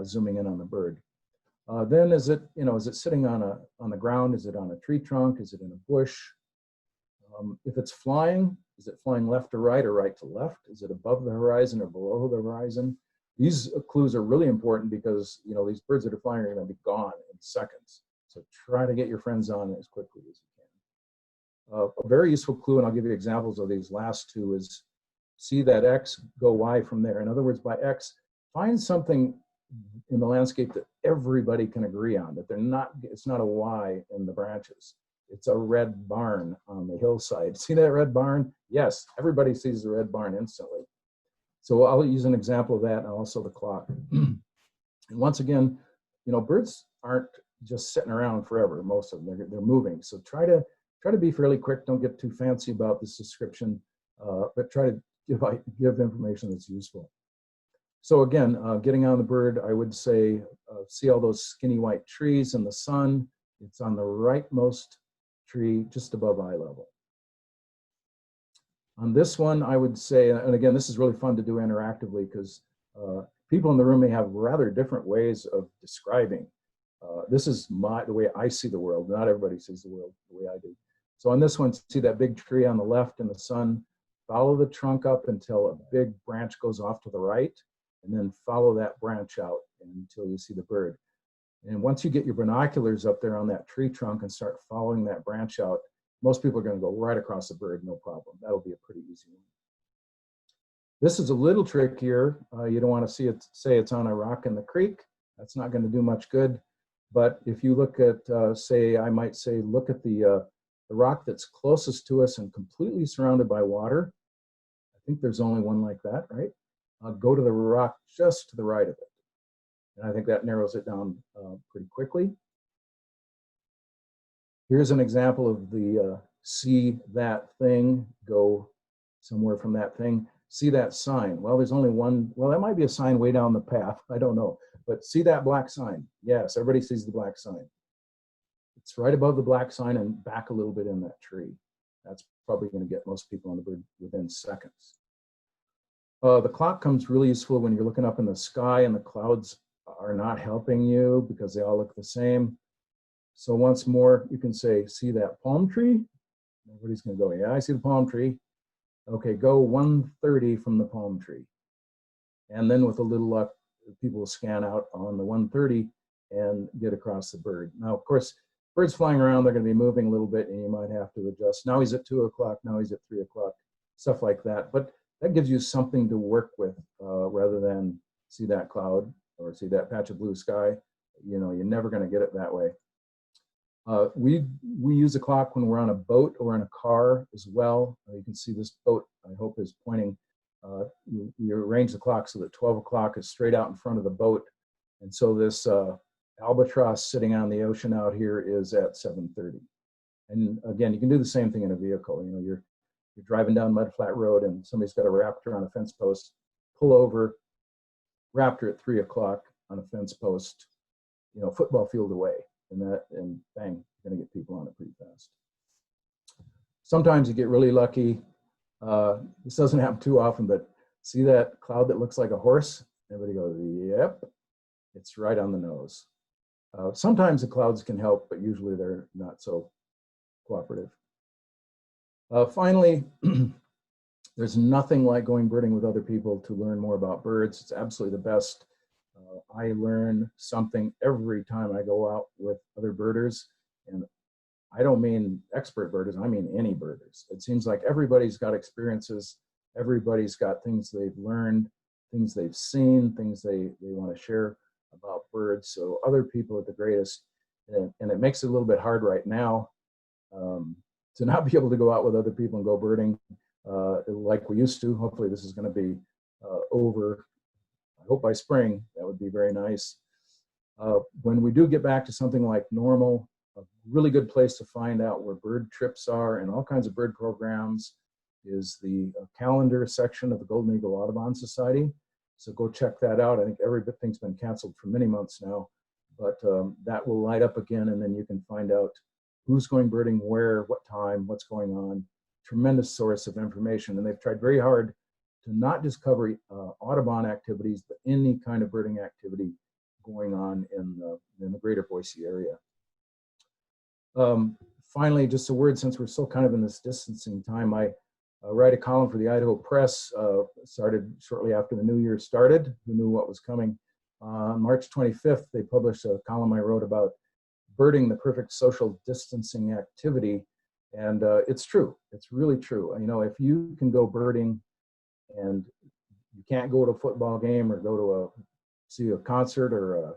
zooming in on the bird. Then is it sitting on the ground? Is it on a tree trunk? Is it in a bush? If it's flying, is it flying left to right or right to left? Is it above the horizon or below the horizon? These clues are really important because, you know, these birds that are flying are going to be gone in seconds. So try to get your friends on as quickly as you can. A very useful clue, and I'll give you examples of these last two, is see that X, go Y from there. In other words, by X, find something in the landscape that everybody can agree on, that it's not a Y in the branches. It's a red barn on the hillside. See that red barn? Yes, everybody sees the red barn instantly. So I'll use an example of that, and also the clock. And once again, you know, birds aren't just sitting around forever. Most of them, they're moving. So try to be fairly quick. Don't get too fancy about this description, but try to give information that's useful. So again, getting on the bird, I would say, see all those skinny white trees in the sun. It's on the rightmost tree, just above eye level. On this one, I would say, and again, this is really fun to do interactively because people in the room may have rather different ways of describing. This is the way I see the world. Not everybody sees the world the way I do. So on this one, see that big tree on the left in the sun, follow the trunk up until a big branch goes off to the right, and then follow that branch out until you see the bird. And once you get your binoculars up there on that tree trunk and start following that branch out, most people are going to go right across the bird, no problem. That'll be a pretty easy one. This is a little trickier. You don't want to see it, say it's on a rock in the creek. That's not going to do much good. But if you look at, say, I might say, look at the rock that's closest to us and completely surrounded by water. I think there's only one like that, right? Go to the rock just to the right of it. And I think that narrows it down pretty quickly. Here's an example of the see that thing, go somewhere from that thing. See that sign. Well, there's only one. Well, that might be a sign way down the path. I don't know. But see that black sign. Yes, everybody sees the black sign. It's right above the black sign and back a little bit in that tree. That's probably going to get most people on the bird within seconds. The clock comes really useful when you're looking up in the sky and the clouds are not helping you because they all look the same. So once more, you can say, see that palm tree? Everybody's going to go, yeah, I see the palm tree. Okay, go 130 from the palm tree. And then with a little luck, people will scan out on the 130 and get across the bird. Now, of course, birds flying around, they're going to be moving a little bit and you might have to adjust. Now he's at 2 o'clock, now he's at 3 o'clock, stuff like that. But that gives you something to work with rather than see that cloud or see that patch of blue sky. You know, you're never going to get it that way. We use a clock when we're on a boat or in a car as well. You can see this boat, I hope, is pointing. You arrange the clock so that 12 o'clock is straight out in front of the boat. And so this albatross sitting on the ocean out here is at 7:30. And again, you can do the same thing in a vehicle. You know, you're driving down mud flat road and somebody's got a raptor on a fence post. Pull over, raptor at 3 o'clock on a fence post, you know, football field away. And bang, you're going to get people on it pretty fast. Sometimes you get really lucky. This doesn't happen too often, but see that cloud that looks like a horse? Everybody goes, yep, it's right on the nose. Sometimes the clouds can help, but usually they're not so cooperative. Finally, there's nothing like going birding with other people to learn more about birds. It's absolutely the best. I learn something every time I go out with other birders, and I don't mean expert birders, I mean any birders. It seems like everybody's got experiences, everybody's got things they've learned, things they've seen, things they want to share about birds. So other people are the greatest, and it makes it a little bit hard right now to not be able to go out with other people and go birding like we used to. Hopefully this is going to be over. I hope by spring. That would be very nice. When we do get back to something like normal, a really good place to find out where bird trips are and all kinds of bird programs is the calendar section of the Golden Eagle Audubon Society. So go check that out. I think everything's been canceled for many months now, but that will light up again, and then you can find out who's going birding where, what time, what's going on. Tremendous source of information, and they've tried very hard to not just cover Audubon activities, but any kind of birding activity going on in the greater Boise area. Finally, just a word, since we're still kind of in this distancing time, I write a column for the Idaho Press, started shortly after the new year started. Who knew what was coming? On March 25th, they published a column I wrote about birding, the perfect social distancing activity. And it's true, it's really true. You know, if you can go birding and you can't go to a football game or go to see a concert or a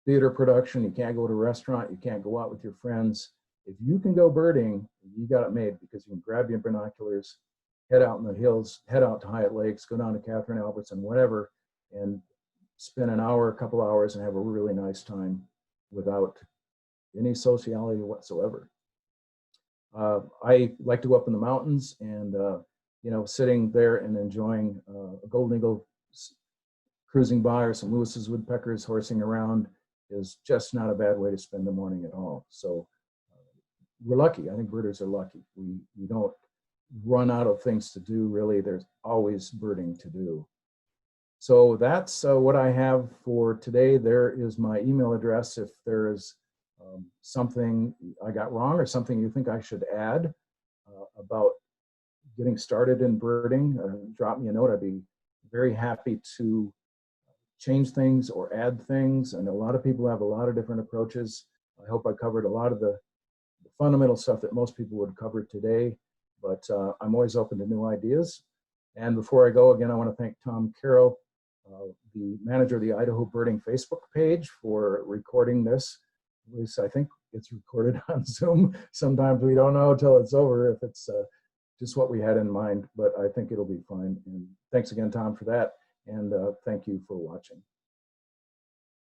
theater production, you can't go to a restaurant, you can't go out with your friends. If you can go birding, you got it made, because you can grab your binoculars, head out in the hills, head out to Hyatt Lakes, go down to Catherine Albertson, whatever, and spend an hour, a couple hours, and have a really nice time without any sociality whatsoever. I like to go up in the mountains, and you know, sitting there and enjoying a golden eagle cruising by, or some Lewis's woodpeckers horsing around, is just not a bad way to spend the morning at all. So we're lucky. I think birders are lucky. We don't run out of things to do, really. There's always birding to do. So that's what I have for today. There is my email address. If there is something I got wrong or something you think I should add about getting started in birding, drop me a note. I'd be very happy to change things or add things. And a lot of people have a lot of different approaches. I hope I covered a lot of the fundamental stuff that most people would cover today, but I'm always open to new ideas. And before I go, again, I want to thank Tom Carroll, the manager of the Idaho Birding Facebook page, for recording this. At least I think it's recorded on Zoom. Sometimes we don't know till it's over if it's just what we had in mind, but I think it'll be fine. And thanks again, Tom, for that. And thank you for watching.